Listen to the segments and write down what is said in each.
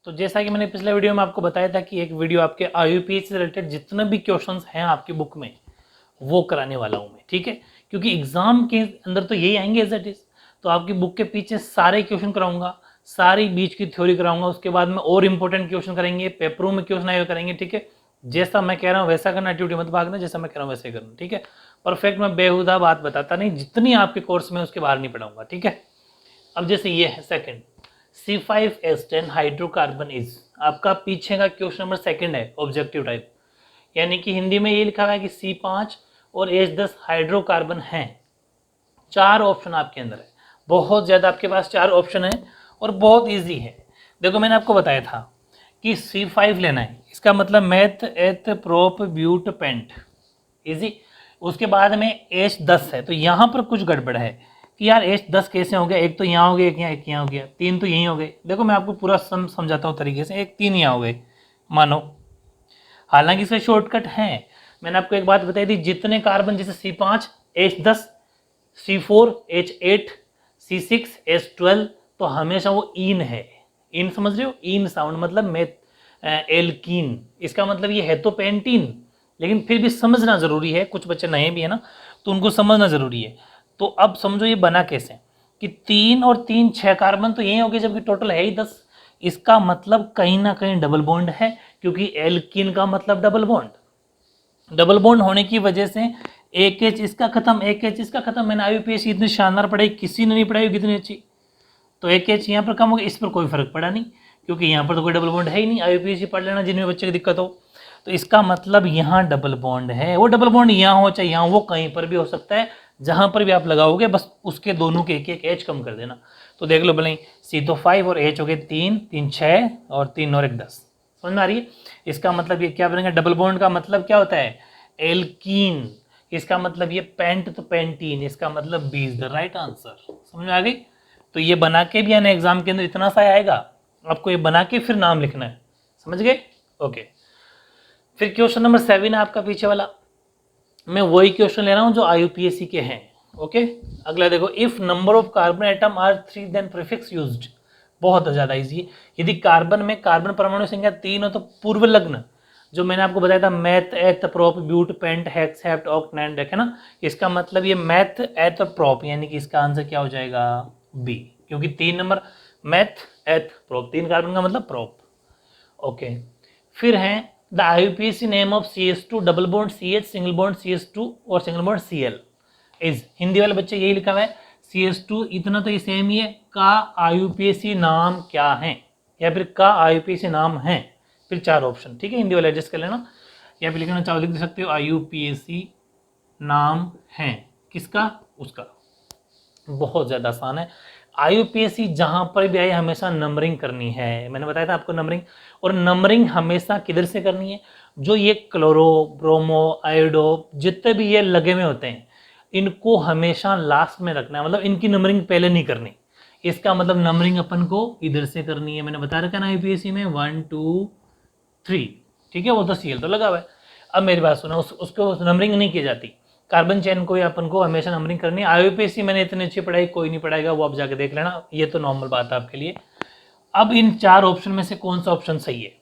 तो जैसा कि मैंने पिछले वीडियो में आपको बताया था कि एक वीडियो आपके IUPAC से रिलेटेड जितने भी क्वेश्चंस हैं आपकी बुक में वो कराने वाला हूँ मैं, ठीक है। क्योंकि एग्जाम के अंदर तो यही आएंगे एज इट इज। तो आपकी बुक के पीछे सारे क्वेश्चन कराऊंगा, सारी बीच की थ्योरी कराऊंगा, उसके बाद में और इंपॉर्टेंट क्वेश्चन करेंगे, पेपरों में क्वेश्चन आए हुए करेंगे, ठीक है। जैसा मैं कह रहा हूँ वैसा करना, एक्टिविटी मत भागना, जैसा मैं कह रहा हूँ वैसे करना, ठीक है। परफेक्ट मैं बेहुदा बात बताता नहीं, जितनी आपके कोर्स में उसके बाहर नहीं पढ़ाऊंगा, ठीक है। अब जैसे ये है सेकंड, C5H10 हाइड्रोकार्बन इज, आपका पीछे का क्वेश्चन नंबर सेकंड है ऑब्जेक्टिव टाइप, यानी कि हिंदी में ये लिखा हुआ है कि C5 और H10 हाइड्रोकार्बन हैं। 4 ऑप्शन आपके अंदर है, बहुत ज़्यादा आपके पास 4 ऑप्शन है और बहुत इजी है। देखो मैंने आपको बताया था कि C5 लेना है, इसका मतलब math eth prop but paint, easy. उसके बाद में H10 है, तो यहाँ पर कुछ गड़बड़ है कि यार H10 कैसे हो गया, एक तो यहाँ हो गया, एक यहाँ हो गया, 3 तो यहीं हो गए। देखो मैं आपको पूरा समझाता हूँ तरीके से, एक 3 यहाँ हो गए मानो, हालांकि इसका शॉर्टकट है। मैंने आपको एक बात बताई थी, जितने कार्बन जैसे C5 H10 C4 H8 C6 H12, तो हमेशा वो इन है। इन समझ रहे हो, इन साउंड मतलब मेथ एल्कीन, इसका मतलब ये है तो पेंटीन, लेकिन फिर भी समझना जरूरी है, कुछ बच्चे नए भी है ना तो उनको समझना जरूरी है। तो अब समझो ये बना कैसे, कि 3 और 3 6 कार्बन तो यही हो गए, जबकि टोटल है ही 10। इसका मतलब कहीं ना कहीं डबल बॉन्ड है, क्योंकि एल्कीन का मतलब डबल बॉन्ड। डबल बॉन्ड होने की वजह से एक एच इसका खत्म, एक एच इसका खत्म। मैंने IUPAC इतनी शानदार पढ़ाई किसी ने नहीं पढ़ाई कितनी अच्छी। तो एक एच यहाँ पर कम हो गया, इस पर कोई फर्क पड़ा नहीं, क्योंकि यहाँ पर तो कोई डबल बॉन्ड है ही नहीं। IUPAC पढ़ लेना जिनमें बच्चे की दिक्कत हो। तो इसका मतलब यहाँ डबल बॉन्ड है, वो डबल बॉन्ड यहाँ हो चाहे यहाँ, वो कहीं पर भी हो सकता है, जहां पर भी आप लगाओगे बस उसके दोनों के एक एक एच कम कर देना। तो देख लो भले C तो 5 और H हो गए 3 3 6 और 3 और 1 10, समझ में आ रही है। इसका मतलब ये क्या बनेगा, डबल बॉन्ड का मतलब क्या होता है, एल्कीन। इसका मतलब ये पेंट तो पेंटीन, इसका मतलब B is the right answer. समझ में आ गई। तो ये बना के भी आना एग्जाम के अंदर इतना सा आएगा, आपको ये बना के फिर नाम लिखना है, समझ गए। ओके, फिर क्वेश्चन नंबर 7 है आपका पीछे वाला, मैं वही क्वेश्चन ले रहा हूं जो IUPAC के हैं। ओके, अगला देखो, if number of carbon atom are 3 then prefix used, बहुत ज्यादा इजी है। यदि कार्बन में कार्बन परमाणु संख्या 3 हो तो पूर्व लग्न, जो मैंने आपको बताया था meth eth prop but pent hex hept oct non, देखे ना। इसका मतलब ये मैथ एथ प्रोप, यानी कि इसका आंसर क्या हो जाएगा, बी, क्योंकि 3 number math eth prop, 3 carbon का मतलब प्रोप। ओके, फिर है the IUPAC name of CH2 double bond CH single bond CH2 और single bond Cl is, Hindi वाले बच्चे यही लिखा हुआ है CH2, इतना तो ये सेम ही है, का IUPAC नाम क्या है, या फिर का IUPAC नाम है। फिर 4 ऑप्शन, ठीक है, हिंदी वाले एडजस्ट कर लेना, या फिर लिखना चाहो लिख दे सकते हो, IUPAC नाम है किसका, उसका। बहुत ज़्यादा आसान है। IUPAC जहां पर भी आए हमेशा नंबरिंग करनी है, मैंने बताया था आपको नंबरिंग, और नंबरिंग हमेशा किधर से करनी है, जो ये क्लोरो ब्रोमो आयोडो जितने भी ये लगे हुए होते हैं इनको हमेशा लास्ट में रखना है, मतलब इनकी नंबरिंग पहले नहीं करनी। इसका मतलब नंबरिंग अपन को इधर से करनी है, मैंने बता रखा ना IUPAC में 1 2 3, ठीक है, वो तो CL तो लगा हुआ है। अब मेरी बात सुनो, उसको नंबरिंग नहीं की जाती, कार्बन चेन को अपन को हमेशा नंबरिंग करनी है। IUPAC मैंने इतनी अच्छी पढ़ाई कोई नहीं पढ़ाएगा, वो आप जाके देख लेना, ये तो नॉर्मल बात है आपके लिए। अब इन 4 ऑप्शन में से कौन सा ऑप्शन सही है,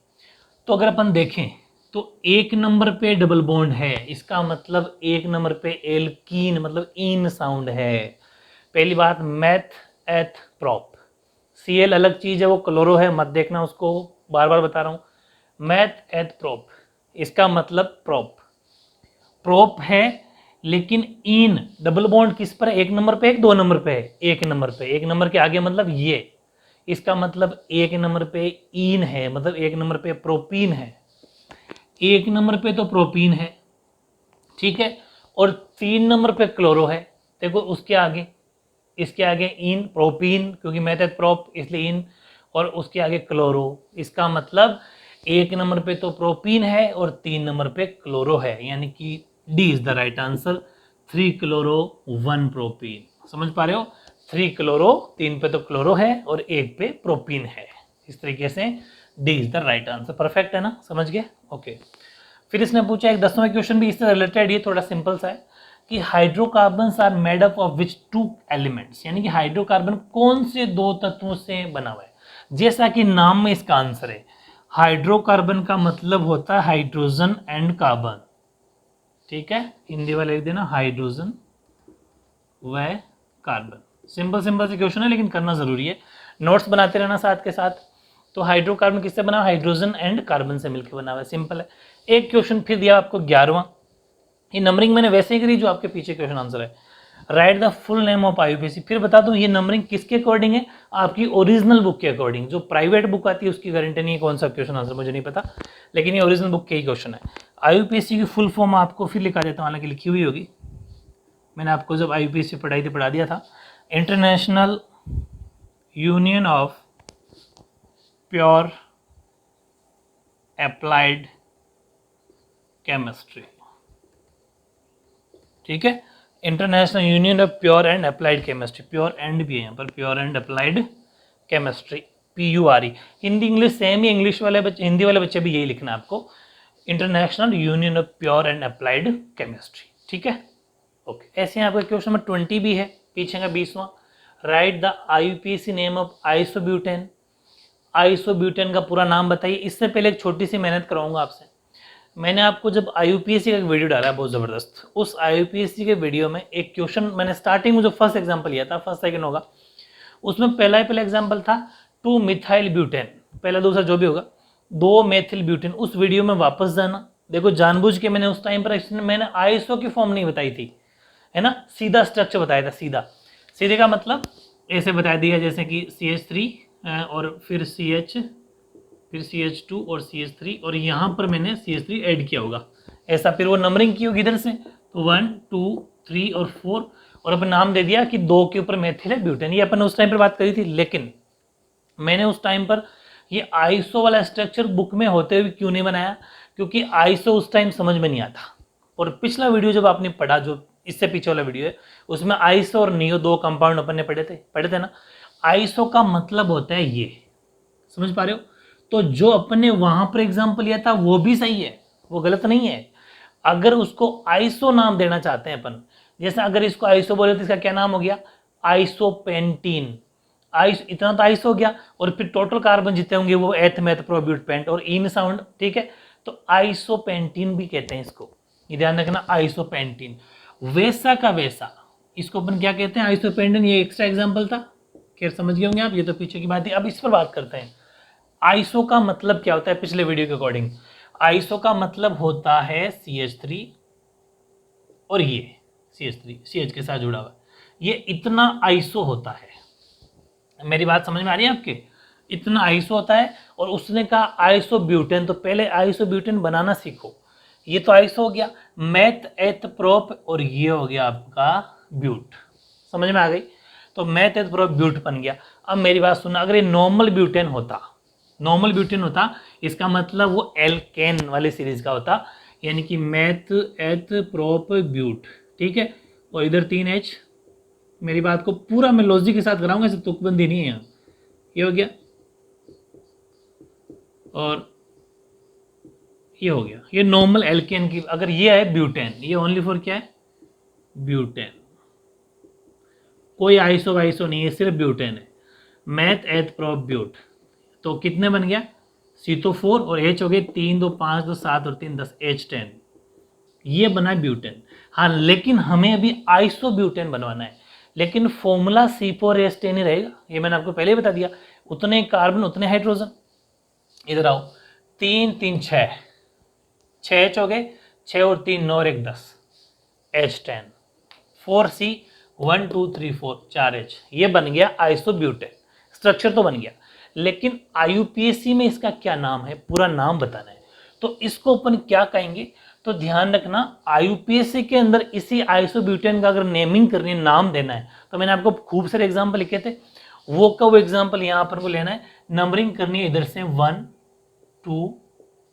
तो अगर अपन देखें तो 1 नंबर पे डबल बॉन्ड है, इसका मतलब 1 नंबर पे एल्कीन मतलब इन साउंड है। पहली बात मैथ एथ प्रोप, Cl अलग चीज है, वो क्लोरो है, मत देखना उसको, बार बार बता रहा हूं। मैथ एथ प्रोप, इसका मतलब प्रोप, प्रोप है, लेकिन इन डबल बॉन्ड किस पर है, 1 नंबर पे है, 2 नंबर पे है, 1 नंबर पे, 1 नंबर के आगे मतलब ये, इसका मतलब 1 नंबर पे इन है, मतलब 1 नंबर पे प्रोपीन है, 1 नंबर पे तो प्रोपीन है, ठीक है, और 3 नंबर पे क्लोरो है। देखो उसके आगे, इसके आगे इन प्रोपीन, क्योंकि मेथड प्रोप इसलिए इन, और उसके आगे क्लोरो, इसका मतलब 1 नंबर पे तो प्रोपीन है और 3 नंबर पे क्लोरो है, यानी कि D is the right answer, 3 chloro 1 propene. समझ पा रहे हो, 3 क्लोरो, 3 पे तो क्लोरो है और 1 पे प्रोपीन है, इस तरीके से D is the right answer. Perfect है ना, समझ गए। ओके, फिर इसने पूछा एक 10वां क्वेश्चन भी इससे रिलेटेड, ये थोड़ा सिंपल सा है कि hydrocarbons are made up of which 2 elements, यानी कि हाइड्रोकार्बन कौन से 2 तत्वों से बना हुआ है। जैसा कि नाम में इसका आंसर है, हाइड्रोकार्बन का मतलब होता है हाइड्रोजन एंड कार्बन, ठीक है, हिंदी वाले लिख देना हाइड्रोजन व कार्बन। सिंपल सिंपल से क्वेश्चन है लेकिन करना जरूरी है, नोट्स बनाते रहना साथ के साथ। तो हाइड्रोकार्बन किससे बना, हाइड्रोजन एंड कार्बन से मिलकर बना हुआ है, सिंपल है। एक क्वेश्चन फिर दिया आपको 11वां, ये नंबरिंग मैंने वैसे ही करी जो आपके पीछे क्वेश्चन आंसर है, right the full name of IUPAC. फिर बता दूं ये नंबरिंग किसके अकॉर्डिंग है, आपकी ओरिजिनल बुक के अकॉर्डिंग। जो प्राइवेट बुक आती है उसकी गारंटी नहीं है कौन सा क्वेश्चन आंसर मुझे नहीं पता, लेकिन ये ओरिजिनल बुक के ही क्वेश्चन है। आईयूपीएसी की फुल फॉर्म आपको फिर लिखा देता हूँ, हालांकि लिखी हुई होगी, मैंने आपको जब आईयूपीएसी पढ़ाई थी पढ़ा दिया था। International union of pure applied chemistry, ठीक है, international union of pure and applied chemistry, pure and भी है यहाँ पर, pure and applied chemistry, PURE। Hindi English same he, English वाले बच्चे हिंदी वाले बच्चे भी यही लिखना है आपको, international union of pure and applied chemistry, ठीक है, ओके। ऐसे यहाँ पर क्वेश्चन नंबर 20 भी है, पीछे का 20वां, right the IUPAC name of isobutane. Isobutane का पूरा नाम बताइए। इससे पहले एक छोटी सी मेहनत कराऊंगा आपसे, मैंने आपको जब आईयूपीएससी का एक वीडियो डाला है बहुत ज़बरदस्त, उस आईयूपीएससी के वीडियो में एक क्वेश्चन मैंने स्टार्टिंग में जो फर्स्ट एग्जांपल लिया था, फर्स्ट सेकंड होगा, उसमें पहला एग्जांपल था 2 मिथाइल ब्यूटेन, पहला दूसरा जो भी होगा 2 मेथिल ब्यूटेन। उस वीडियो में वापस जाना, देखो जानबूझ के मैंने उस टाइम पर मैंने आईएसओ की फॉर्म नहीं बताई थी, है ना, सीधा स्ट्रक्चर बताया था, सीधे का मतलब ऐसे बता दिया जैसे कि CH3 और फिर CH, फिर CH2 और CH3, और यहाँ पर मैंने CH3 ऐड किया होगा, ऐसा फिर वो नंबरिंग की होगी इधर से, तो 1 2 3 और 4, और अपन नाम दे दिया कि 2 के ऊपर मेथिल है ब्यूटेन। ये अपन उस टाइम पर बात करी थी, लेकिन मैंने उस टाइम पर ये आईएसओ वाला स्ट्रक्चर बुक में होते हुए क्यों नहीं बनाया, क्योंकि आईएसओ उस टाइम समझ में नहीं आता। और पिछला वीडियो जब आपने पढ़ा, जो इससे पीछे वाला वीडियो है, उसमें आईएसओ और नियो 2 कंपाउंड अपन ने पढ़े थे ना। आईएसओ का मतलब होता है ये, समझ पा रहे हो, तो जो अपन ने वहां पर एग्जाम्पल लिया था वो भी सही है, वो गलत नहीं है। अगर उसको आइसो नाम देना चाहते हैं अपन, जैसे अगर इसको आइसो बोले तो इसका क्या नाम हो गया, आइसोपेंटीन। इतना तो आइसो हो गया, और फिर टोटल कार्बन जितने होंगे वो एथ मेथ प्रोब्यूट पेंट और इन साउंड, ठीक है, तो आइसोपेंटीन भी कहते हैं इसको, ये ध्यान रखना, आइसोपेंटीन। वैसा का वैसा इसको अपन क्या कहते हैं, आइसोपेंटीन। ये एक्स्ट्रा एग्जाम्पल था, खैर समझ गए होंगे आप, ये तो पीछे की बात है। अब इस पर बात करते हैं, आइसो का मतलब क्या होता है पिछले वीडियो के अकॉर्डिंग। आइसो का मतलब होता है CH3 और ये CH3 CH के साथ जुड़ा हुआ, ये इतना आइसो होता है। मेरी बात समझ में आ रही है आपके, इतना आइसो होता है। और उसने कहा आइसो ब्यूटेन, तो पहले आइसो ब्यूटेन बनाना सीखो। ये तो आइसो हो गया, मैथ एथ प्रोप, और ये हो गया आपका ब्यूट, समझ में आ गई, तो मैथ एथ प्रोप ब्यूट बन गया। अब मेरी बात सुनना, अगर ये नॉर्मल ब्यूटेन होता, इसका मतलब वो एल्केन वाले सीरीज का होता, यानी कि मैथ एथ प्रोप ब्यूट, ठीक है, और इधर 3H। मेरी बात को पूरा मैं लॉजिक के साथ कराऊंगा, इसे तुकबंदी नहीं है यहाँ। ये हो गया और ये हो गया, ये नॉर्मल एल्केन की। अगर ये है ब्यूटेन, ये ओनली फॉर क्या है, ब्यूटेन, कोई आइसो वाइसो नहीं है, सिर्फ ब्यूटेन है। मैथ एथ प्रोप ब्यूट, तो कितने बन गया, C तो 4 और H हो गए 3 2 5 2 7 और 3 10, H10, ये बना ब्यूटेन। हाँ, लेकिन हमें अभी आइसो ब्यूटेन बनवाना है, लेकिन फॉर्मूला C4H10 ही रहेगा, ये मैंने आपको पहले ही बता दिया। उतने कार्बन उतने हाइड्रोजन, इधर आओ, 3 3 6 6H हो गए, 6 और 3 9 और 1 10, H10, 4C 1 2 3 4 4H, ये बन गया आइसो ब्यूटेन। स्ट्रक्चर तो बन गया, लेकिन आईयूपीएससी में इसका क्या नाम है, पूरा नाम बताना है। तो इसको अपन क्या कहेंगे, तो ध्यान रखना, आईयूपीएससी के अंदर इसी आइसोब्यूटेन का अगर नेमिंग करनी है, नाम देना है, तो मैंने आपको खूब सारे एग्जांपल लिखे थे, वो का वो एग्जांपल यहाँ पर को लेना है, नंबरिंग करनी है इधर से 1 2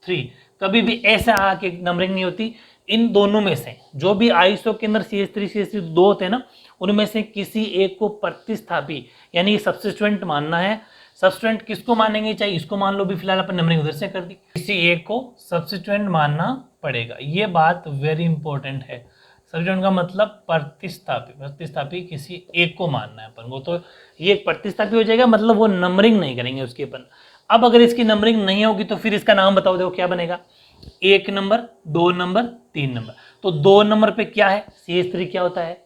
3। कभी भी ऐसे आके नंबरिंग नहीं होती, इन दोनों में से जो भी आइसो के अंदर CH3 CH3 2 होते हैं ना, उनमें से किसी एक को प्रतिस्थापी यानी सब्स्टिट्यूएंट मानना है। सब्स्टिट्यूएंट किसको मानेंगे, चाहे इसको मान लो, भी फिलहाल अपन नंबरिंग उधर से कर दी, किसी एक को सब्स्टिट्यूएंट मानना पड़ेगा। ये बात वेरी इंपॉर्टेंट है, सब्स्टिट्यूएंट का मतलब प्रतिस्थापी किसी एक को मानना है अपन को, तो ये एक प्रतिस्थापी हो जाएगा, मतलब वो नंबरिंग नहीं करेंगे उसकी अपन। अब अगर इसकी नंबरिंग नहीं होगी तो फिर इसका नाम बताओ, देखो क्या बनेगा, 1 नंबर, 2 नंबर, 3 नंबर। तो 2 नंबर पे क्या है, CH3 क्या होता है,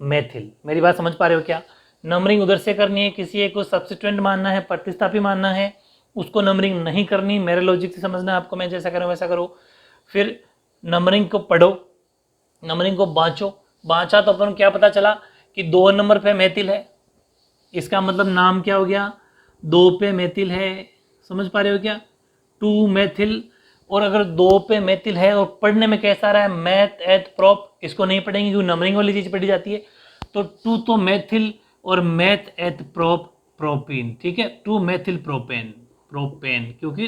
मेथिल। मेरी बात समझ पा रहे हो क्या? नंबरिंग उधर से करनी है, किसी एक को सब्स्टिट्यूएंट मानना है, प्रतिस्थापी मानना है, उसको नंबरिंग नहीं करनी, मेरे लॉजिक से समझना है आपको, मैं जैसा करूँ वैसा करो। फिर नंबरिंग को पढ़ो, नंबरिंग को बांचा तो अपन क्या पता चला कि 2 नंबर पे मेथिल है, इसका मतलब नाम क्या हो गया, 2 पे मेथिल है। समझ पा रहे हो क्या, 2 मेथिल। और अगर 2 पे मेथिल है और पढ़ने में कैसा रहा है, मैथ एथ प्रोप, इसको नहीं पढ़ेंगे क्योंकि नंबरिंग वाली चीज पढ़ी जाती है। तो 2 तो मेथिल और मैथ एथ प्रोप प्रोपीन, ठीक है, 2 मेथिल प्रोपेन, क्योंकि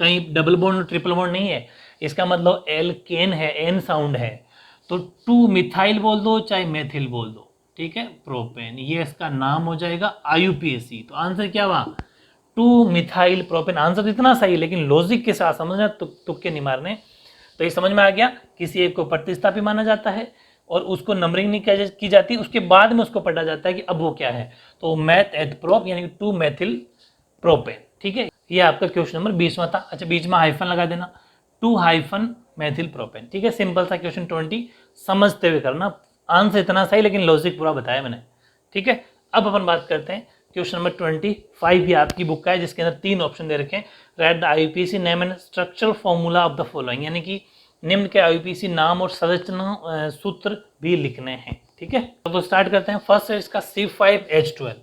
कहीं डबल बॉन्ड और ट्रिपल बॉन्ड नहीं है, इसका मतलब एल्केन है, एन साउंड है। तो 2 मिथाइल बोल दो चाहे मेथिल बोल दो, ठीक है, प्रोपेन, ये इसका नाम हो जाएगा IUPAC। तो आंसर क्या हुआ, 2 मिथाइल प्रोपेन। आंसर तो इतना सही, लेकिन लॉजिक के साथ समझना, तुक्के नहीं मारने। तो ये समझ में आ गया, किसी एक को प्रतिस्थापी माना जाता है और उसको नंबरिंग नहीं की जाती, उसके बाद में उसको पढ़ा जाता है कि अब वो क्या है, तो मैथ एथ प्रोप यानी 2 मेथिल प्रोपेन, ठीक है। ये आपका क्वेश्चन नंबर 20वां था। अच्छा, बीच में हाइफन लगा देना, 2 हाइफन मेथिल प्रोपेन, ठीक है, सिंपल सा क्वेश्चन 20, समझते हुए करना। आंसर इतना सही, लेकिन लॉजिक पूरा बताया मैंने, ठीक है। अब अपन बात करते हैं क्वेश्चन नंबर 25, ये आपकी बुक का है, जिसके अंदर 3 ऑप्शन दे रखे हैं। Right the IUPAC name and structural formula of the following, यानी कि निम्न के IUPAC नाम और संरचना सूत्र भी लिखने हैं, ठीक है। तो स्टार्ट करते हैं। फर्स्ट है इसका C5H12,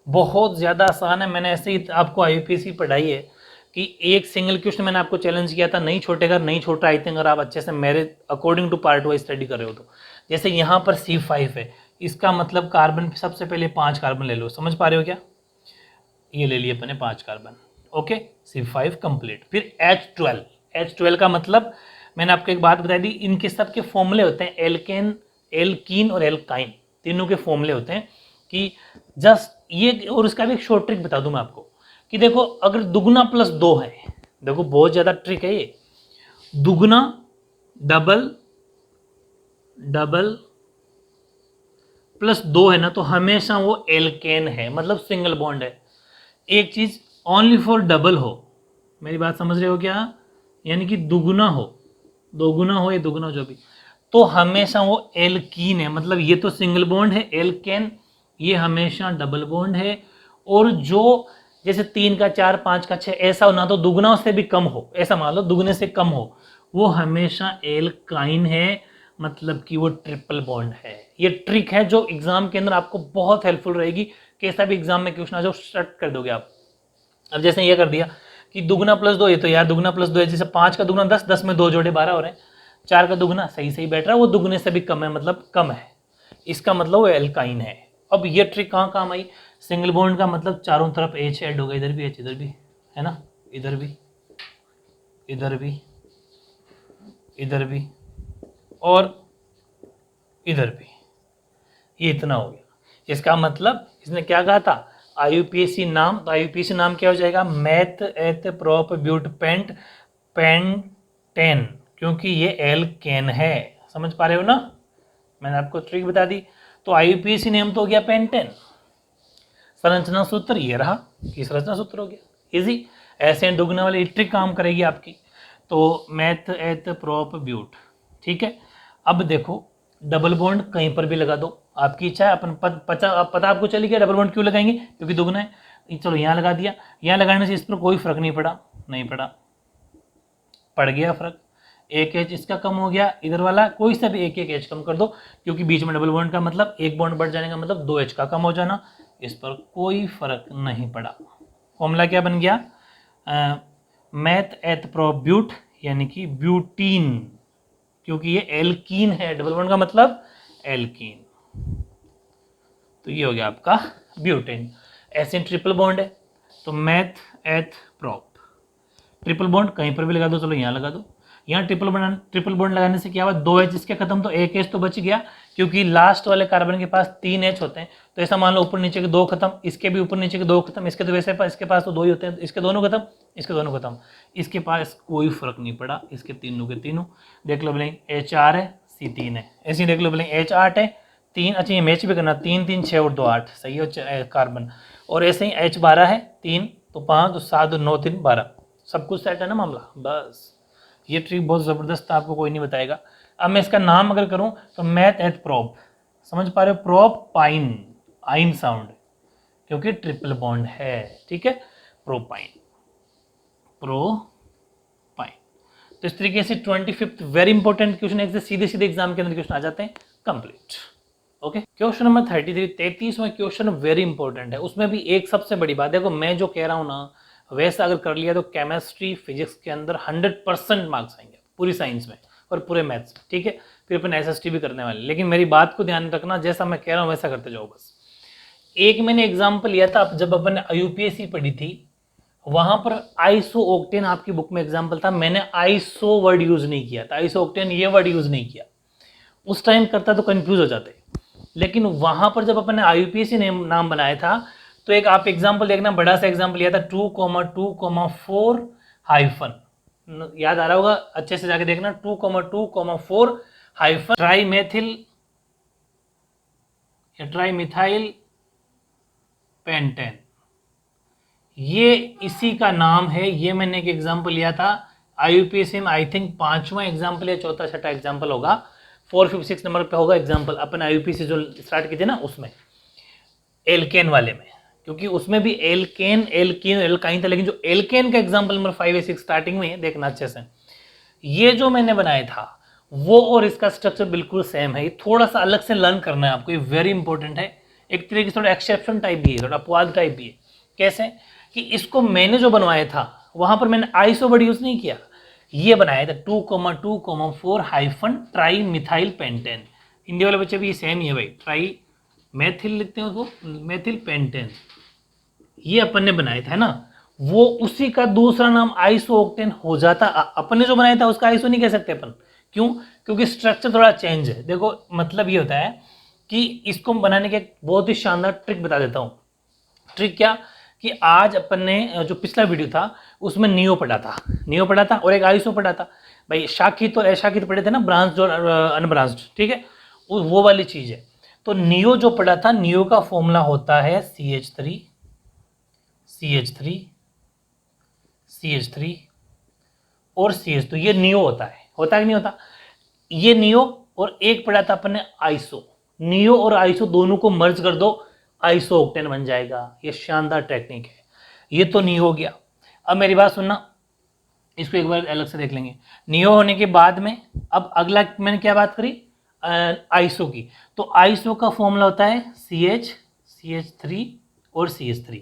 बहुत ज़्यादा आसान है, मैंने ऐसे ही आपको IUPAC पढ़ाई है कि एक सिंगल क्वेश्चन मैंने आपको चैलेंज किया था, नहीं छोटेगा नहीं छोटा, आई थिंक अगर आप अच्छे से मेरे according to part wise study कर रहे हो तो। जैसे यहाँ पर C5 है, इसका मतलब कार्बन, सबसे पहले 5 कार्बन ले लो, समझ पा रहे हो क्या, ये ले लिए अपने 5 कार्बन, ओके, C5 कंप्लीट। फिर H12 का मतलब मैंने आपको एक बात बताई दी, इनके सब के फॉर्मूले होते हैं, एल्कीन और एल्काइन, तीनों के फॉर्मूले होते हैं कि जस्ट ये। और उसका भी एक शॉर्ट ट्रिक बता दूं मैं आपको कि देखो, अगर दुगुना प्लस 2 है, देखो बहुत ज्यादा ट्रिक है ये, दुगुना डबल प्लस 2 है ना, तो हमेशा वो एल्केन है, मतलब सिंगल बॉन्ड है। एक चीज ओनली फॉर डबल हो, मेरी बात समझ रहे हो क्या, यानी कि दुगुना हो या दुगुना हो जो भी, तो हमेशा वो एल्कीन है, मतलब ये तो सिंगल बॉन्ड है एल्केन, ये हमेशा डबल बॉन्ड है। और जो जैसे 3 का 4, 5 का 6 ऐसा हो ना, तो दुगुना से भी कम हो, ऐसा मान लो दुगुने से कम हो, वो हमेशा एल्काइन है, मतलब कि वो ट्रिपल बॉन्ड है। ये ट्रिक है जो एग्जाम के अंदर आपको बहुत हेल्पफुल रहेगी, कैसा भी एग्जाम में क्वेश्चन आ जाओ स्टार्ट कर दोगे आप। अब जैसे ये कर दिया कि दुगुना प्लस 2, ये तो यार दुगुना प्लस 2 है, जैसे 5 का दुगुना 10, 10 में 2 जोड़े 12 हो रहे हैं, 4 का दुगुना सही बैठ रहा है, वो दुगुने से भी कम है, मतलब कम है, इसका मतलब वो एल्काइन है। अब ये ट्रिक कहाँ काम आई, सिंगल बॉन्ड का मतलब चारों तरफ H ऐड होगा, इधर भी H, इधर भी है ना, इधर भी, इधर भी, इधर भी और इधर भी, ये इतना हो गया। इसका मतलब इसने क्या कहा था, IUPAC नाम, तो IUPAC नाम क्या हो जाएगा, मैथ एथ प्रोप ब्यूट पेंटेन, क्योंकि ये एल्केन है। समझ पा रहे हो ना, मैंने आपको ट्रिक बता दी। तो IUPAC नेम तो हो गया पेंटेन, संरचना सूत्र ये रहा कि संरचना सूत्र हो गया, इजी। ऐसे दुगने वाली ट्रिक काम करेगी आपकी। तो मैथ एथ प्रोप ब्यूट, ठीक है। अब देखो, डबल बॉन्ड कहीं पर भी लगा दो, आपकी इच्छा है, अपन पता आपको चली गया डबल बॉन्ड क्यों लगाएंगे, क्योंकि दुगना है, चलो यहाँ लगा दिया। यहाँ लगाने से इस पर कोई फर्क नहीं पड़ा, पड़ गया फर्क, एक एच इसका कम हो गया, इधर वाला कोई सा भी एक एच कम कर दो, क्योंकि बीच में डबल बॉन्ड का मतलब एक बॉन्ड बढ़ जाने का मतलब 2 एच का कम हो जाना, इस पर कोई फर्क नहीं पड़ा। फॉर्मूला क्या बन गया, मैथ एथ प्रो ब्यूट, यानी कि ब्यूटीन, क्योंकि ये एल्कीन है, डबल बॉन्ड का मतलब एल्कीन, तो ये हो गया आपका ब्यूटेन। ऐसे ट्रिपल बॉन्ड है, तो math eth prop, triple bond कहीं पर भी लगा दो, चलो यहाँ लगा दो, यहाँ ट्रिपल बॉन्ड लगाने से क्या हुआ, 2 एच इसके खत्म, तो 1 एच तो बच गया, क्योंकि लास्ट वाले कार्बन के पास 3 एच होते हैं, तो ऐसा मान लो ऊपर नीचे के 2 खत्म, इसके भी ऊपर नीचे के 2 खत्म, इसके तो वैसे इसके पास तो 2 ही होते हैं, इसके दोनों खत्म, इसके दोनों खत्म, इसके पास कोई फर्क नहीं पड़ा, इसके तीनों के तीनों देख लो, बोले HR है, C3 है। ऐसे ही देख लो, बोले H 8 है, 3, अच्छा ये मैच भी करना, 3 3 6 और 2 8, सही है कार्बन। और ऐसे ही H 12 है, 3 तो 5 तो 7 और 9 3 12, सब कुछ सेट है ना मामला। बस ये ट्रिक बहुत ज़बरदस्त है, आपको कोई नहीं बताएगा। अब मैं इसका नाम अगर करूं तो मैथ एथ प्रोप, समझ पा रहे हो, प्रोप पाइन, आइन साउंड क्योंकि ट्रिपल बॉन्ड है, ठीक है, प्रोपाइन, प्रोपाइन। तो इस तरीके से 25th वेरी इंपॉर्टेंट क्वेश्चन है, सीधे सीधे एग्जाम के अंदर क्वेश्चन आ जाते हैं, कंप्लीट। ओके, क्वेश्चन नंबर 33 में क्वेश्चन वेरी इंपॉर्टेंट है। उसमें भी एक सबसे बड़ी बात, देखो मैं जो कह रहा हूं ना वैसा अगर कर लिया तो केमिस्ट्री फिजिक्स के अंदर 100% मार्क्स आएंगे, पूरी साइंस में और पूरे मैथ्स में, ठीक है। फिर अपन SST भी करने वाले, लेकिन मेरी बात को ध्यान रखना, जैसा मैं कह रहा हूं वैसा करते जाओ बस। एक मैंने एग्जाम्पल लिया था जब अपन UPSC पढ़ी थी, वहां पर आइसो ऑक्टेन आपकी बुक में एग्जाम्पल था, मैंने आइसो वर्ड यूज नहीं किया था, आइसो ऑक्टेन ये वर्ड यूज नहीं किया। उस टाइम करता तो कंफ्यूज हो जाते, लेकिन वहां पर जब अपन ने IUPAC नाम बनाया था तो एक आप एग्जाम्पल देखना, बड़ा सा एग्जाम्पल लिया था 2,2,4 हाइफन, याद आ रहा होगा, अच्छे से जाके देखना, 2,2,4 हाइफन ट्राईमेथिल या ट्राईमिथाइल पेंटेन, ये इसी का नाम है। ये मैंने एक एग्जाम्पल लिया था IUPAC में, आई थिंक 5वां एग्जाम्पल या चौथा छठा एग्जाम्पल होगा, 456 नंबर पे होगा एग्जाम्पल, अपन IUPAC जो स्टार्ट किए थे ना उसमें, एल्केन वाले में, क्योंकि उसमें भी एल्केन एल्कीन एल्काइन था, लेकिन जो एल्केन का एग्जाम्पल नंबर 5 या 6 स्टार्टिंग में देखना अच्छे से, ये जो मैंने बनाया था वो और इसका स्ट्रक्चर बिल्कुल सेम है। थोड़ा सा अलग से लर्न करना है आपको, ये वेरी इंपॉर्टेंट है, एक तरीके से थोड़ा एक्सेप्शन टाइप भी है, थोड़ा अपवाद टाइप भी है। कैसे कि इसको मैंने जो बनवाया था वहां पर मैंने आइसो वर्ड यूज नहीं किया, ये बनाया था 2,2,4 hyphen tri methyl pentane. Hindi वाले बच्चे भी सेम ही है भाई, ट्राई मैथिल लिखते हैं उसको, मैथिल पेंटेन, ये अपन ने बनाया था, है ना। वो उसी का दूसरा नाम आइसो ऑक्टेन हो जाता, अपन ने जो बनाया था उसका आइसो नहीं कह सकते अपन, क्यों, क्योंकि स्ट्रक्चर थोड़ा चेंज है। देखो मतलब ये होता है कि इसको बनाने के एक बहुत ही शानदार ट्रिक बता देता हूँ। ट्रिक क्या कि आज अपन ने जो पिछला वीडियो था उसमें नियो पढ़ा था और एक आइसो पढ़ा था भाई, शाखित और अशाखित पढ़े थे ना, ब्रांच्ड और अनब्रांच्ड, ठीक है, वो वाली चीज है। तो नियो जो पढ़ा था, नियो का फॉर्मूला होता है CH3 और CH2, ये नियो होता है कि नहीं होता, ये नियो। और एक पढ़ा था अपन ने आइसो, नियो और आइसो दोनों को मर्ज कर दो, आइसो ऑक्टेन बन जाएगा। ये शानदार टेक्निक है। ये तो नियो हो गया। अब मेरी बात सुनना, इसको एक बार अलग से देख लेंगे। नियो होने के बाद में अब अगला मैंने क्या बात करी, आइसो की। तो आइसो का फॉर्मूला होता है CH3 और CH3,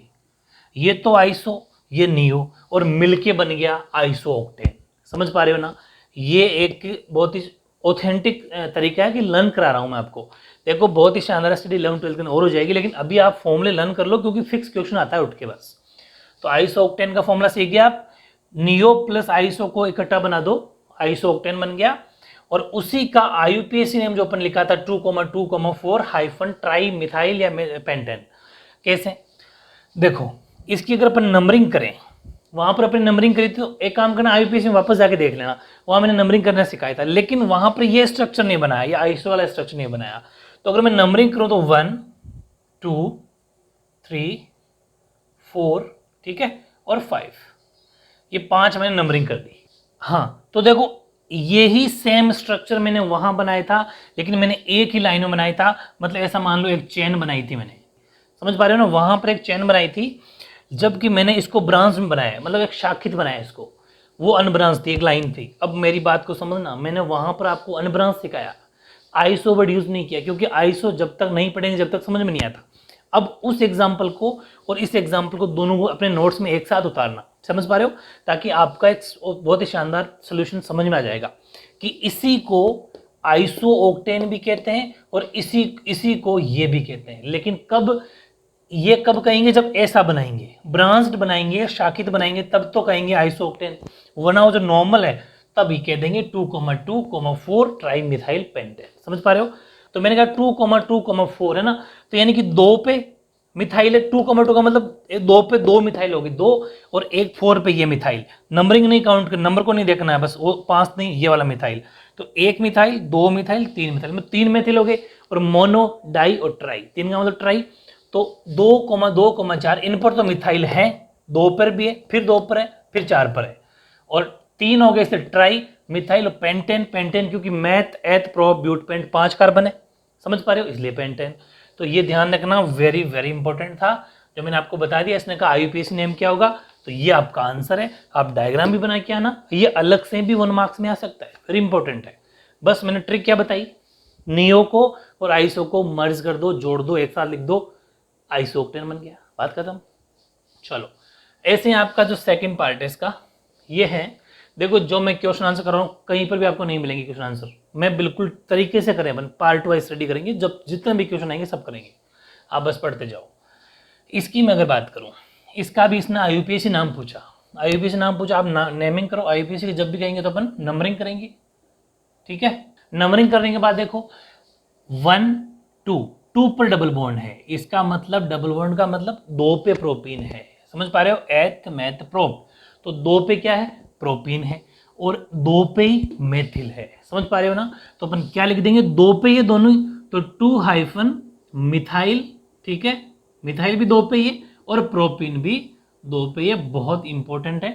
ये तो आइसो, ये नियो, और मिलके बन गया आइसो ऑक्टेन। समझ पा रहे हो ना, ये एक बहुत ही ऑथेंटिक तरीका है कि लर्न करा रहा हूं मैं आपको। देखो बहुत ही शानदार स्टडी 11th 12th में और हो जाएगी, लेकिन अभी आप फॉर्मूले लर्न कर लो क्योंकि फिक्स क्वेश्चन आता है उठ के बस। तो आइसो ऑक्टेन का फॉर्मूला सीख गया आप, नियो प्लस आइसो को इकट्ठा बना दो, आइसो ऑक्टेन बन गया। और उसी का IUPAC नेम जो अपन लिखा था 2,2,4 हाइफन ट्राई मिथाइल या पेंटेन। कैसे, देखो इसकी अगर अपन नंबरिंग करें, वहां पर अपनी नंबरिंग करी थी, तो एक काम करना IUPAC में वापस जाके देख लेना, वहां मैंने नंबरिंग करना सिखाया था, लेकिन वहां पर ये स्ट्रक्चर नहीं बनाया, ये आइसो वाला स्ट्रक्चर नहीं बनाया। तो अगर मैं नंबरिंग करूं तो 1 2 3 4, ठीक है, और 5, ये 5 मैंने नंबरिंग कर दी। हाँ तो देखो यही सेम स्ट्रक्चर मैंने वहां बनाया था, लेकिन मैंने एक ही लाइन में बनाया था। मतलब ऐसा मान लो एक चेन बनाई थी मैंने, समझ पा रहे हो ना, वहां पर एक चेन बनाई थी, जबकि मैंने इसको ब्रांच में बनाया, मतलब एक शाखित बनाया इसको, वो अनब्रांच थी, एक लाइन थी। अब मेरी बात को समझना, मैंने वहां पर आपको अनब्रांच सिखाया, आइसो वर्ड यूज नहीं किया, क्योंकि आइसो जब तक नहीं पढ़ेंगे जब तक समझ में नहीं आता। अब उस एग्जाम्पल को और इस एग्जाम्पल को दोनों को अपने नोट्स में एक साथ उतारना, समझ पा रहे हो, ताकि आपका एक बहुत ही शानदार सोल्यूशन समझ में आ जाएगा कि इसी को आइसो ऑक्टेन भी कहते हैं और इसी को ये भी कहते हैं। लेकिन कब, ये कब कहेंगे, जब ऐसा बनाएंगे, ब्रांच्ड बनाएंगे, शाखित बनाएंगे, तब तो कहेंगे आइसो ऑक्टेन, वरना वो जो नॉर्मल है तभी कह देंगे 2,2,4 ट्राई मिथाइल पेंटेन। समझ पा रहे हो। तो मैंने कहा 2,2,4 है ना, तो यानी कि 2 पे मिथाइल है, 2,2 का मतलब 2 पे 2 मिथाइल होगी, 2 और एक 4 पे ये मिथाइल। नंबरिंग नहीं काउंट कर, नंबर को नहीं देखना है, बस वो 5 नहीं, ये वाला मिथाइल। तो एक मिथाइल, दो मिथाइल, तीन मिथाइल में तीन मेथिल हो गए, और मोनो, डाई और ट्राई, तीन का मतलब ट्राई। तो 2,2,4 इन पर तो मिथाइल है, दो पर भी है, फिर दो पर है, फिर चार पर है, और तीन हो गए इससे ट्राई मिथाइल और पेंटेन। पेंटेन क्योंकि meth eth pro but pent 5 carbon है, समझ पा रहे हो, इसलिए पेंटेन। तो ये ध्यान रखना, वेरी वेरी इंपॉर्टेंट था जो मैंने आपको बता दिया। इसने कहा IUPAC नेम क्या होगा, तो ये आपका आंसर है। आप डायग्राम भी बना के आना, ये अलग से भी 1 मार्क्स में आ सकता है, वेरी इंपॉर्टेंट है। बस मैंने ट्रिक क्या बताई, नियो को और आइसो को मर्ज कर दो, जोड़ दो, एक साथ लिख दो, आइसोक्टेन बन गया, बात खत्म। चलो ऐसे ही आपका जो सेकंड पार्ट है इसका ये है, देखो जो मैं क्वेश्चन आंसर कर रहा हूँ कहीं पर भी आपको नहीं मिलेंगे क्वेश्चन आंसर, मैं बिल्कुल तरीके से करें, अपन पार्ट वाइज स्टडी करेंगे, जब जितने भी क्वेश्चन आएंगे सब करेंगे, आप बस पढ़ते जाओ। इसकी मैं अगर बात करूँ, इसका भी इसने IUPAC नाम पूछा, IUPAC नाम पूछा, आप नेमिंग करो। IUPAC की जब भी कहेंगे तो अपन नंबरिंग करेंगे, ठीक है। नंबरिंग करने के बाद देखो 1 2 2 पर डबल बॉन्ड है, इसका मतलब डबल बॉन्ड का मतलब 2 पे प्रोपीन है, समझ पा रहे हो, एथ मैथ प्रोप, तो 2 पे क्या है, प्रोपीन है, और 2 पे ही मेथिल है, समझ पा रहे हो ना। तो अपन क्या लिख देंगे, 2 पे ये दोनों ही, तो 2 हाइफन मिथाइल, ठीक है, मिथाइल भी 2 पे ही है और प्रोपीन भी 2 पे ही है, बहुत इंपॉर्टेंट है,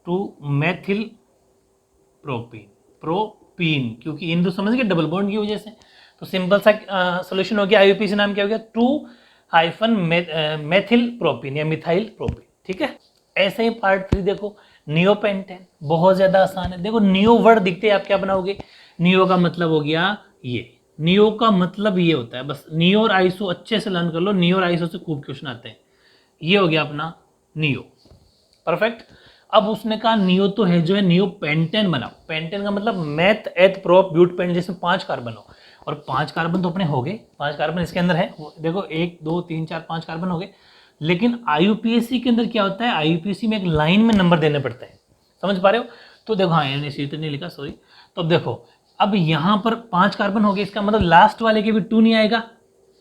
2 मेथिल प्रोपीन, प्रोपीन क्योंकि इन दो समझ गए डबल बॉन्ड की वजह से। तो सिंपल सा सोल्यूशन हो गया, IUPAC नाम क्या हो गया, 2 हाइफन मेथिल प्रोपीन या मिथाइल प्रोपीन, ठीक है। ऐसे ही पार्ट 3 देखो, नियोपेंटेन, बहुत ज्यादा आसान है। देखो नियो वर्ड दिखते हैं, आप क्या बनाओगे, नियो का मतलब हो गया ये, नियो का मतलब ये होता है, बस नियो और आइसो अच्छे से लर्न कर लो, नियो और आइसो से खूब क्वेश्चन आते हैं। ये हो गया अपना नियो, परफेक्ट। अब उसने कहा नियो तो है, जो है नियो पेंटेन बनाओ। पेंटेन का मतलब math eth prop but paint, जिसमें 5 कार्बन हो, और 5 कार्बन तो अपने हो गए, 5 कार्बन इसके अंदर है, देखो 1 2 3 4 5 कार्बन हो गए। लेकिन IUPAC के अंदर क्या होता है, IUPAC में एक लाइन में नंबर देने पड़ते हैं, समझ पा रहे हो। तो देखो, हाँ इसी तो नहीं लिखा, सॉरी। तो अब देखो, अब यहाँ पर 5 कार्बन हो गए, इसका मतलब लास्ट वाले के भी 2 नहीं आएगा,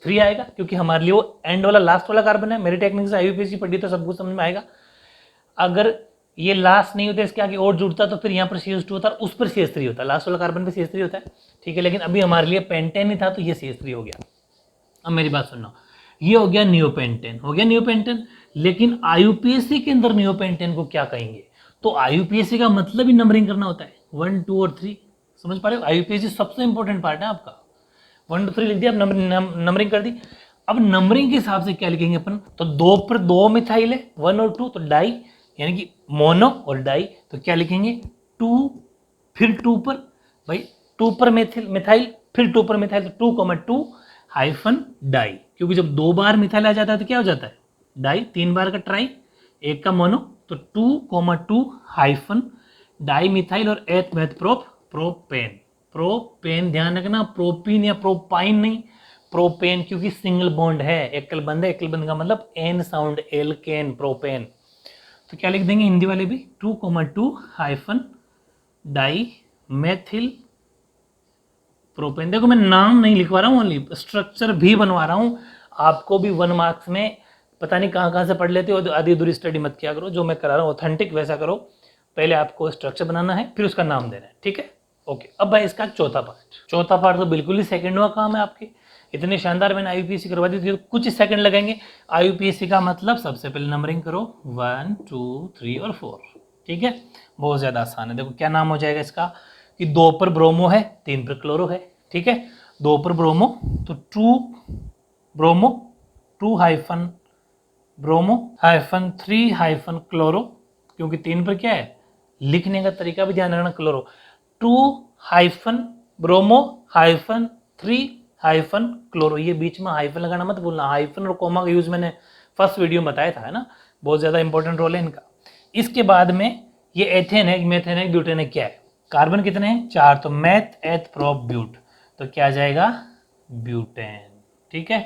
3 आएगा, क्योंकि हमारे लिए वो एंड वाला लास्ट वाला कार्बन है। मेरी टेक्निक से IUPAC पढ़ी तो सब कुछ समझ में आएगा। अगर ये लास्ट नहीं होता, इसके आगे और जुड़ता, तो फिर यहाँ पर CH2 होता, उस पर CH3 होता, लास्ट वाला कार्बन पे CH3 होता है, ठीक है। लेकिन अभी हमारे लिए पेंटेन ही था, तो ये CH3 हो गया। अब मेरी बात सुनना, ये हो गया नियोपेंटेन, हो गया नियोपेंटेन। लेकिन IUPAC के अंदर नियोपेंटेन को क्या कहेंगे, तो IUPAC का मतलब ही नंबरिंग करना होता है, 1 2 और 3, समझ पा रहे हो। IUPAC सबसे इंपॉर्टेंट पार्ट है आपका, 1 2 3 लिख दिया, अब नंबरिंग कर दी। अब नंबरिंग के हिसाब से क्या लिखेंगे अपन, तो 2 पर 2 मिथाइल है, 1 और 2, तो डाई यानी कि मोनो और डाई, तो क्या लिखेंगे 2, फिर 2 पर, भाई 2 पर मिथाइल, फिर 2 पर मिथाइल, तो 2,2 हाइफन डाई, क्योंकि जब 2 बार मिथाइल आ जाता है तो क्या हो जाता है डाई, 3 बार का ट्राई, एक का मोनो, तो 2,2 हाइफन डाई मिथाइल और एथ मैथ प्रोप प्रोपेन। प्रोपेन ध्यान रखना, प्रोपीन या प्रोपाइन नहीं, प्रोपेन, क्योंकि सिंगल बॉन्ड है, एकल बंद है, एकल बंद का मतलब एन साउंड, एल्केन, प्रोपेन। तो क्या लिख देंगे हिंदी वाले भी, 2,2 हाइफन डाई मेथिल प्रोपेन। देखो मैं नाम नहीं लिखवा रहा हूँ, ओनली स्ट्रक्चर भी बनवा रहा हूँ। आपको भी 1 मार्क्स में पता नहीं कहाँ से पढ़ लेते हो, आधी अधूरी स्टडी मत किया करो, जो मैं करा रहा हूँ ऑथेंटिक वैसा करो। पहले आपको स्ट्रक्चर बनाना है, फिर उसका नाम देना है, ठीक है, ओके। अब भाई इसका चौथा पार्ट तो बिल्कुल ही सेकंडवा काम है आपके, इतनी शानदार मैंने IUPAC करवा दी थी, कुछ ही सेकंड लगेंगे। IUPAC का मतलब सबसे पहले नंबरिंग करो 1 2 3 और 4, ठीक है, बहुत ज़्यादा आसान है। देखो क्या नाम हो जाएगा इसका, कि 2 पर ब्रोमो है, 3 पर क्लोरो है, ठीक है, 2 पर ब्रोमो, तो 2 bromo, 2 hyphen bromo hyphen 3 hyphen chloro, क्योंकि 3 पर क्या है, लिखने का तरीका भी ध्यान रखना, chloro, 2 hyphen bromo hyphen 3 hyphen chloro, ये बीच में हाइफन लगाना मत भूलना, हाइफन और कोमा का यूज मैंने फर्स्ट वीडियो में बताया था, है ना, बहुत ज़्यादा इंपॉर्टेंट रोल है इनका। इसके बाद में ये एथेन है, मेथेन है, ब्यूटेन है, क्या है, कार्बन कितने हैं 4, तो मैथ एथ प्रोप ब्यूट, तो क्या आ जाएगा ब्यूटेन, ठीक है।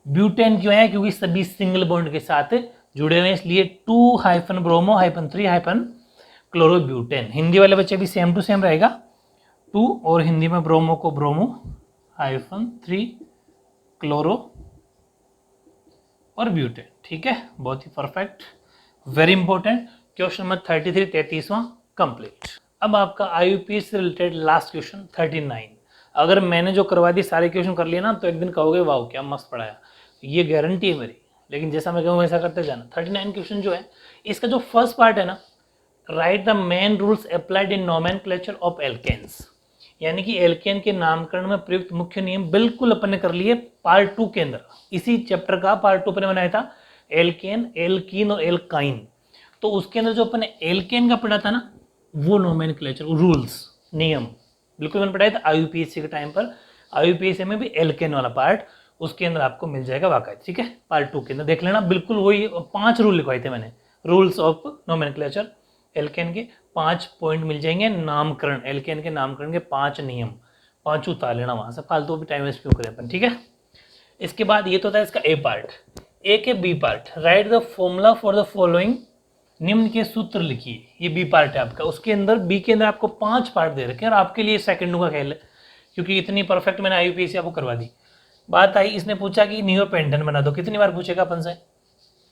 ब्यूटेन क्यों है, क्योंकि सभी सिंगल बॉन्ड के साथ जुड़े हुए हैं, इसलिए 2 hyphen bromo hyphen 3 hyphen chloro butane. Hindi वाले बच्चे भी सेम टू सेम रहेगा, 2 और हिंदी में ब्रोमो को ब्रोमो हाइफन 3 क्लोरो और ब्यूटेन, ठीक है, बहुत ही perfect, very important. Question number 33 33वां कंप्लीट। अब आपका IUPAC से रिलेटेड लास्ट क्वेश्चन 39। अगर मैंने जो करवा दी सारे क्वेश्चन कर लिए ना तो एक दिन कहोगे वाह क्या मस्त पढ़ाया, ये गारंटी है मेरी। लेकिन जैसा मैं कहूँ वैसा करते जाना। 39 क्वेश्चन जो है इसका जो फर्स्ट पार्ट है ना, right the main rules applied in nomenclature of alkanes, यानी कि एल्केन के नामकरण में प्रयुक्त मुख्य नियम बिल्कुल अपन ने कर लिए पार्ट 2 के अंदर। इसी चैप्टर का पार्ट 2 अपन ने बनाया था, एल्केन, एल्कीन और एल्काइन। तो उसके अंदर जो अपन ने एल्केन का पढ़ा था ना, वो नोमेनक्लेचर रूल्स नियम बिल्कुल मैंने पढ़ाया था IUPAC के टाइम पर। IUPAC में भी एल्केन वाला पार्ट उसके अंदर आपको मिल जाएगा वाकई, ठीक है। पार्ट 2 के अंदर देख लेना, बिल्कुल वही 5 रूल लिखवाए थे मैंने, रूल्स ऑफ नोमेनक्लेचर। एल्केन के 5 पॉइंट मिल जाएंगे, नामकरण, एल्केन के नामकरण के 5 नियम, 5 उतार लेना वहां से, फालतू भी टाइम वेस्ट क्यों करें अपन, ठीक है। इसके बाद ये तो था इसका ए पार्ट। ए के B part, right the formula for the following, निम्न के सूत्र लिखिए, ये बी पार्ट है आपका। उसके अंदर बी के अंदर आपको 5 पार्ट दे रखे हैं और आपके लिए सेकंडों का खेल है, क्योंकि इतनी परफेक्ट मैंने IUPAC आपको करवा दी। बात आई, इसने पूछा कि नियो पेंटन बना दो, कितनी बार पूछेगा अपन से।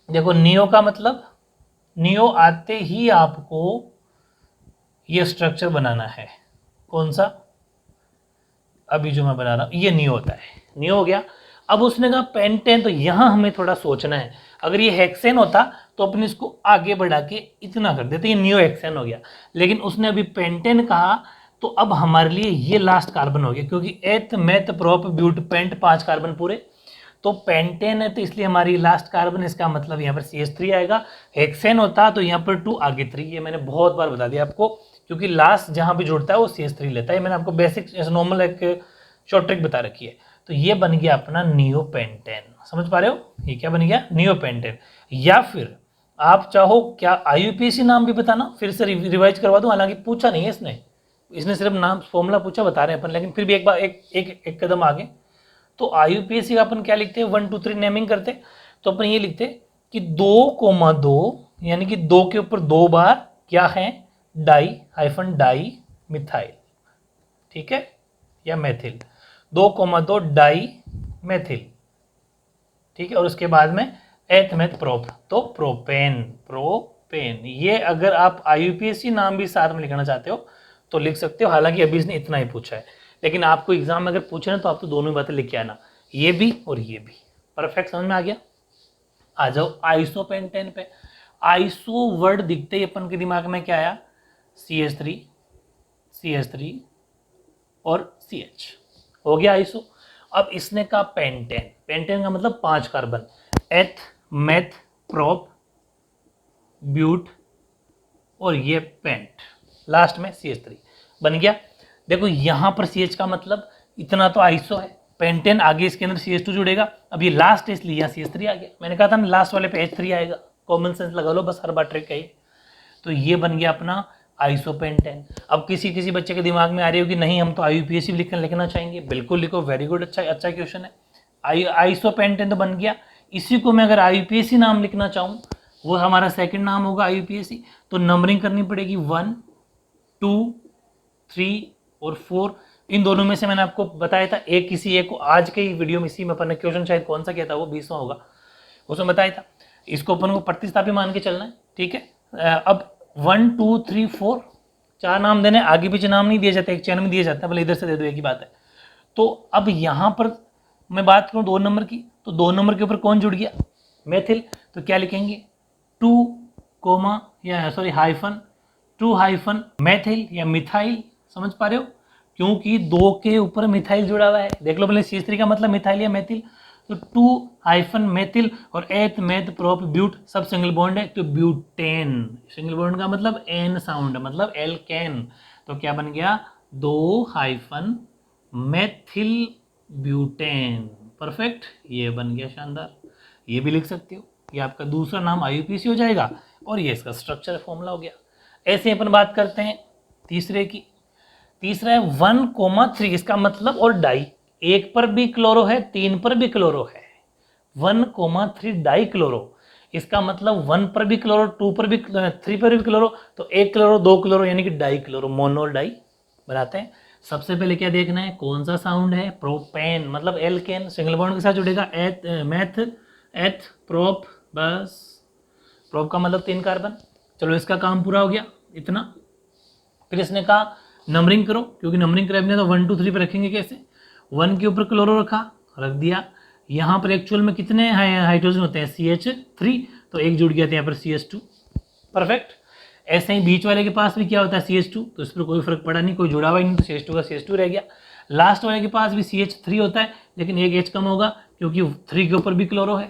देखो नियो का मतलब, नियो आते ही आपको ये स्ट्रक्चर बनाना है, कौन सा, अभी जो मैं बना रहा हूं ये नियो होता है, नियो हो गया। अब उसने कहा पेंटेन, तो यहां हमें थोड़ा सोचना है। अगर ये हेक्सेन होता तो अपन इसको आगे बढ़ा के इतना कर देते, ये नियो हेक्सेन हो गया। लेकिन उसने अभी पेंटेन कहा, तो अब हमारे लिए ये लास्ट कार्बन हो गया, क्योंकि eth meth prop but pent 5 carbon पूरे, तो पेंटेन है तो इसलिए हमारी लास्ट कार्बन, इसका मतलब यहाँ पर CH3 आएगा। हेक्सेन होता तो यहाँ पर 2 आगे 3, ये मैंने बहुत बार बता दिया आपको, क्योंकि लास्ट जहाँ भी जुड़ता है वो CH3 लेता है। मैंने आपको बेसिक नॉर्मल एक शॉर्ट ट्रिक बता रखी है। तो ये बन गया अपना नियोपेंटेन, समझ पा रहे हो, ये क्या बन गया, नियोपेंटेन। या फिर आप चाहो क्या IUPAC नाम भी बताना, फिर से रिवाइज करवा दूं, हालांकि पूछा नहीं है इसने सिर्फ नाम फॉर्मूला पूछा, बता रहे हैं अपन, लेकिन फिर भी एक बार एक कदम आगे। तो IUPAC का अपन क्या लिखते हैं, 1 2 3 नेमिंग करते, तो अपन ये लिखते कि 2,2 यानी कि 2 के ऊपर 2 बार क्या है, डाई मिथाइल, ठीक है, या मेथिल, 2,2 डाई मेथिल, ठीक है। और उसके बाद में एथ मेथ प्रोप, तो प्रोपेन। ये अगर आप IUPAC नाम भी साथ में लिखना चाहते हो तो लिख सकते हो, हालांकि अभी इसने इतना ही पूछा है, लेकिन आपको एग्जाम में अगर पूछे ना तो आप तो दोनों बातें लिख के आना, ये भी और ये भी। परफेक्ट, समझ में आ गया। आ जाओ आइसोपेंटेन पे। आइसो वर्ड दिखते ही अपन के दिमाग में क्या आया, CH3 और CH, हो गया आइसो। अब इसने कहा पेंटेन, पेंटेन का मतलब 5 कार्बन, एथ मेथ प्रोप ब्यूट और ये पेंट, लास्ट में CH3 बन गया। देखो यहां पर CH का मतलब इतना तो आइसो है, पेंटेन आगे इसके अंदर CH2 जुड़ेगा। अब ये लास्ट है इसलिए यहाँ CH3 आ गया। मैंने कहा था ना लास्ट वाले पे H3 आएगा, कॉमन सेंस लगा लो बस, हर बार ट्रिक है ये। तो ये बन गया अपना आइसोपेंटेन। अब किसी बच्चे के दिमाग में आ रही हो कि नहीं हम तो IUPAC लिखना चाहेंगे, बिल्कुल लिखो, वेरी गुड, अच्छा क्वेश्चन है। आइसोपेंटेन तो बन गया। इसी को मैं अगर IUPAC नाम लिखना चाहूँ, वो हमारा सेकंड नाम होगा IUPAC, तो नंबरिंग करनी पड़ेगी 1 2 3 और 4। इन दोनों में से मैंने आपको बताया था, किसी एक को आज के ही वीडियो में, इसी में अपन ने क्वेश्चन शायद कौन सा किया था, वो 20वां होगा, उसमें बताया था। इसको अपन को प्रतिस्थापी मान के चलना है, ठीक है। अब 1 2 3 4 4 नाम देने, आगे पीछे नाम नहीं दिए जाते, एक चैन में दिए जाता है, भले इधर से दे दो, एक ही बात है। तो अब यहाँ पर मैं बात करूँ 2 नंबर की, तो 2 नंबर के ऊपर कौन जुड़ गया, मेथिल। तो क्या लिखेंगे, 2 हाइफन मेथिल या मिथाइल, समझ पा रहे हो, क्योंकि 2 के ऊपर मिथाइल जुड़ा हुआ है। देख लो पहले CH3 का मतलब मिथाइल या मेथिल, तो 2 हाइफन मेथिल और एथ मेथ प्रोप ब्यूट, सब सिंगल बॉन्ड है, तो ब्यूटेन। सिंगल बॉन्ड का मतलब एन साउंड, मतलब एल्केन। तो क्या बन गया, 2 हाइफन मेथिल ब्यूटेन, परफेक्ट, ये बन गया शानदार। ये भी लिख सकते हो, ये आपका दूसरा नाम IUPAC हो जाएगा और ये इसका स्ट्रक्चर फॉर्मूला हो गया। ऐसे अपन बात करते हैं तीसरे की। तीसरा है 1,3, इसका मतलब और डाई, एक पर भी क्लोरो है, 3 पर भी क्लोरो है, 1,3 डाई क्लोरो। इसका मतलब 1 पर भी क्लोरो, 2 पर भी, 3 पर भी क्लोरो, तो 1 क्लोरो 2 क्लोरो यानी कि डाई क्लोरो, मोनो डाई बनाते हैं। सबसे पहले क्या देखना है, कौन सा साउंड है, प्रोपेन, मतलब एल्केन, सिंगल बॉन्ड के साथ जुड़ेगा, एथ प्रोप, बस प्रोप का मतलब 3 कार्बन। चलो इसका काम पूरा हो गया इतना। फिर इसने कहा नंबरिंग करो, क्योंकि नंबरिंग कराने तो 1 2 3 पे रखेंगे कैसे, 1 के ऊपर क्लोरो रख दिया। यहाँ पर एक्चुअल में कितने हाइड्रोजन होते हैं, CH3, तो एक जुड़ गया था यहाँ पर CH2, परफेक्ट। ऐसे ही बीच वाले के पास भी क्या होता है CH2, तो इस पर कोई फर्क पड़ा नहीं, कोई जुड़ा हुआ ही नहीं, तो CH2 का CH2 रह गया। लास्ट वाले के पास भी CH3 होता है, लेकिन एक H कम होगा क्योंकि 3 के ऊपर भी क्लोरो है,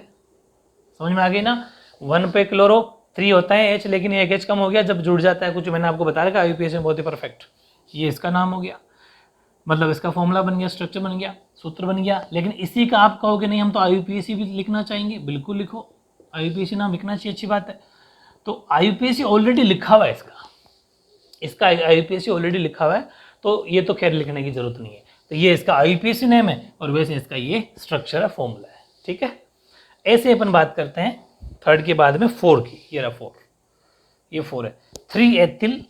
समझ में आ गई ना। 1 पे क्लोरो, 3 होता है H, लेकिन एक H कम हो गया जब जुड़ जाता है कुछ, मैंने आपको बता रखा IUPAC में बहुत ही परफेक्ट। ये इसका नाम हो गया, मतलब इसका फॉर्मूला बन गया, स्ट्रक्चर बन गया, सूत्र बन गया। लेकिन इसी का आप कहोगे नहीं हम तो IUPAC भी लिखना चाहेंगे, बिल्कुल लिखो, IUPAC नाम लिखना चाहिए, अच्छी बात है। तो IUPAC ऑलरेडी लिखा हुआ है, इसका IUPAC ऑलरेडी लिखा हुआ है, तो ये तो खैर लिखने की जरूरत नहीं है। तो ये इसका IUPAC नेम है और वैसे इसका ये स्ट्रक्चर है, फॉर्मूला है, ठीक है। ऐसे अपन बात करते हैं थर्ड के बाद में 4 की, ये रहा 4, ये 4 है, 3 एथिल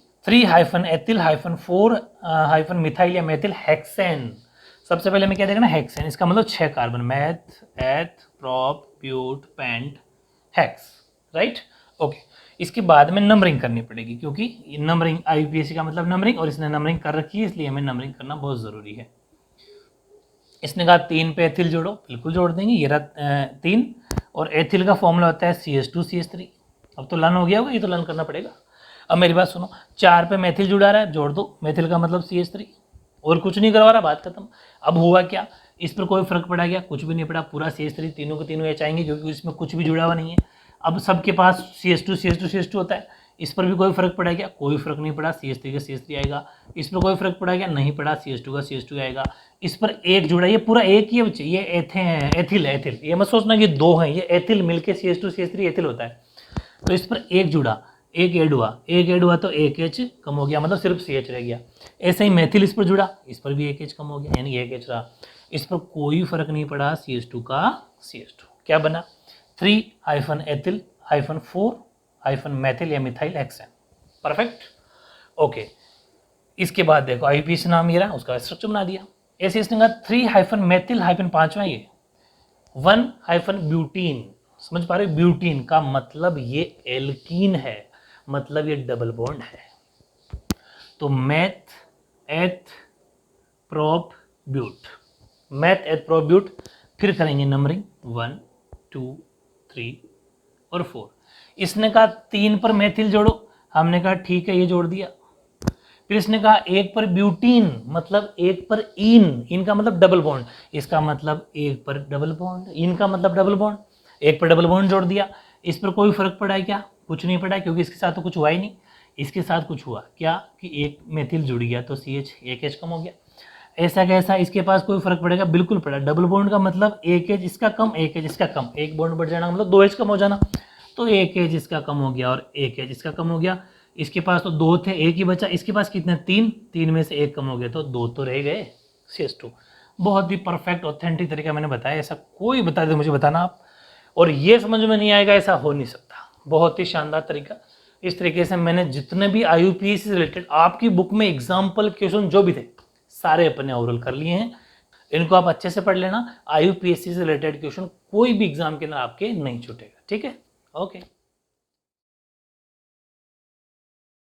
4 मिथाइल या मेथिल हेक्सेन। सबसे पहले मैं क्या देखना, हेक्सेन, इसका मतलब 6 carbon, meth eth prop but pent hex, right, okay. इसके बाद में नंबरिंग करनी पड़ेगी, क्योंकि नंबरिंग IUPAC का मतलब नंबरिंग, और इसने नंबरिंग कर रखी है, इसलिए हमें नंबरिंग करना बहुत ज़रूरी है। इसने कहा 3 पे एथिल जोड़ो, बिल्कुल जोड़ देंगे, ये रहा 3, और एथिल का फॉर्मूला होता है CH2 CH3। अब तो लर्न हो गया होगा, ये तो लर्न करना पड़ेगा। अब मेरी बात सुनो, 4 पे मेथिल जुड़ा रहा है, जोड़ दो, मेथिल का मतलब CH3, और कुछ नहीं करवा रहा, बात खत्म। अब हुआ क्या, इस पर कोई फर्क पड़ा क्या, कुछ भी नहीं पड़ा, पूरा CH3, तीनों के तीनों H आएंगे क्योंकि इसमें कुछ भी जुड़ा हुआ नहीं है। अब सबके पास CH2 होता है, इस पर भी कोई फर्क पड़ा क्या, कोई फर्क नहीं पड़ा, CH3 का CH3 आएगा। इस पर कोई फर्क पड़ा क्या, नहीं पड़ा, CH2 का CH2 आएगा। इस पर एक जुड़ा, ये पूरा एक ही है बच्चे, ये एथिल है, एथिल, ये मत सोचना कि 2 हैं, ये एथिल मिलके CH2 CH3 एथिल होता है। तो इस पर एक जुड़ा, एक ऐड हुआ तो एक H कम हो गया, मतलब सिर्फ CH रह गया। ऐसे ही मेथिल इस पर जुड़ा, इस पर भी एक H कम हो गया, यानी एक H रहा। इस पर कोई फर्क नहीं पड़ा, CH2 का CH2 क्या बना, 3-एथिल-4-मेथिल या मिथाइल हेक्सेन, परफेक्ट, ओके। इसके बाद देखो IUPAC नाम ये रहा, उसका स्ट्रक्चर बना दिया। ऐसे इसने कहा 3-मेथिल-5वां ये 1-ब्यूटीन, समझ पा रहे हो, ब्यूटीन का मतलब ये एल्कीन है, मतलब ये डबल बॉन्ड है। तो मैथ एथ प्रोप ब्यूट, फिर करेंगे नंबरिंग 1 2 3 और 4। इसने कहा 3 पर मेथिल जोड़ो, हमने कहा ठीक है, ये जोड़ दिया। फिर इसने कहा 1 पर ब्यूटीन, मतलब 1 पर इन का मतलब डबल बॉन्ड, इसका मतलब 1 पर डबल बॉन्ड, इन का मतलब डबल बॉन्ड, 1 पर डबल बॉन्ड जोड़ दिया। इस पर कोई फर्क पड़ा है क्या, कुछ नहीं पड़ा, क्योंकि इसके साथ तो कुछ हुआ ही नहीं। इसके साथ कुछ हुआ क्या कि एक मेथिल जुड़ गया तो CH, एक H कम हो गया। ऐसा कैसा, इसके पास कोई फर्क पड़ेगा, बिल्कुल पड़ा। डबल बॉन्ड का मतलब एक H इसका कम, एक H इसका कम, एक बॉन्ड बढ़ जाना मतलब 2 H कम हो जाना, तो एक H इसका कम हो गया और एक H इसका कम हो गया। इसके पास तो 2 थे, एक ही बचा, इसके पास कितने, 3 में से एक कम हो गया, तो 2 तो रह गए, CH2। बहुत ही परफेक्ट ऑथेंटिक तरीका मैंने बताया, ऐसा कोई बता दे मुझे बताना आप, और ये समझ में नहीं आएगा, ऐसा हो नहीं सकता। बहुत ही शानदार तरीका। इस तरीके से मैंने जितने भी IUPAC से रिलेटेड आपकी बुक में एग्जाम्पल क्वेश्चन जो भी थे सारे अपने ओवरऑल कर लिए हैं। इनको आप अच्छे से पढ़ लेना, IUPAC से रिलेटेड क्वेश्चन कोई भी एग्जाम के अंदर आपके नहीं छूटेगा, ठीक है, ओके।